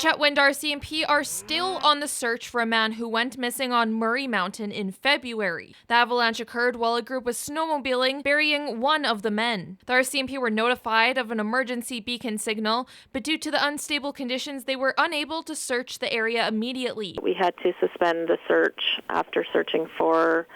Chetwynd RCMP are still on the search for a man who went missing on Murray Mountain in February. The avalanche occurred while a group was snowmobiling, burying one of the men. The RCMP were notified of an emergency beacon signal, but due to the unstable conditions, they were unable to search the area immediately. We had to suspend the search after searching for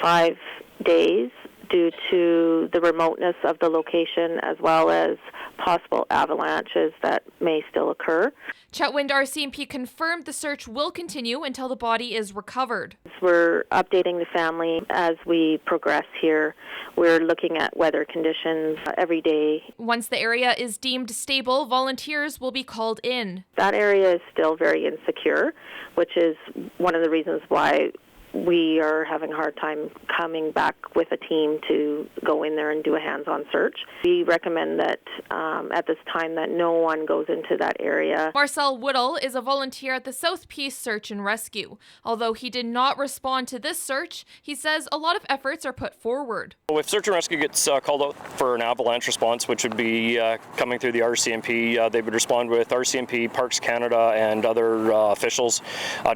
5 days due to the remoteness of the location as well as possible avalanches that may still occur. Chetwynd RCMP confirmed the search will continue until the body is recovered. We're updating the family as we progress here. We're looking at weather conditions every day. Once the area is deemed stable, volunteers will be called in. That area is still very insecure, which is one of the reasons why we are having a hard time coming back with a team to go in there and do a hands-on search. We recommend that at this time that no one goes into that area. Marcel Woodall is a volunteer at the South Peace Search and Rescue. Although he did not respond to this search, he says a lot of efforts are put forward. If search and rescue gets called out for an avalanche response, which would be coming through the RCMP, they would respond with RCMP, Parks Canada, and other officials,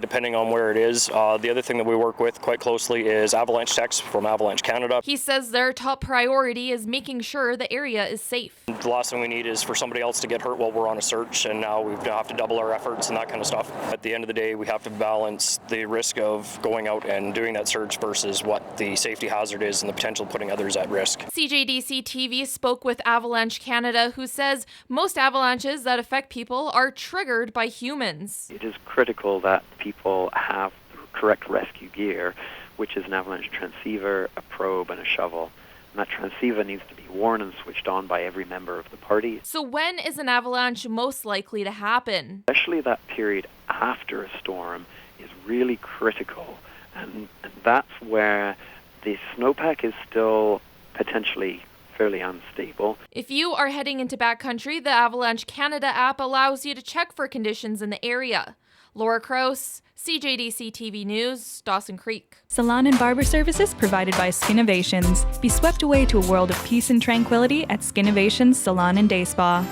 depending on where it is. The other thing that we work with quite closely is avalanche techs from Avalanche Canada. He says their top priority is making sure the area is safe. The last thing we need is for somebody else to get hurt while we're on a search, and now we have to double our efforts and that kind of stuff. At the end of the day, we have to balance the risk of going out and doing that search versus what the safety hazard is and the potential of putting others at risk. CJDC-TV spoke with Avalanche Canada, who says most avalanches that affect people are triggered by humans. It is critical that people have correct rescue gear, which is an avalanche transceiver, a probe, and a shovel. And that transceiver needs to be worn and switched on by every member of the party. So when is an avalanche most likely to happen? Especially that period after a storm is really critical. And that's where the snowpack is still potentially fairly unstable. If you are heading into backcountry, the Avalanche Canada app allows you to check for conditions in the area. Laura Krause, CJDC-TV News, Dawson Creek. Salon and barber services provided by Skinovations. Be swept away to a world of peace and tranquility at Skinovations Salon and Day Spa.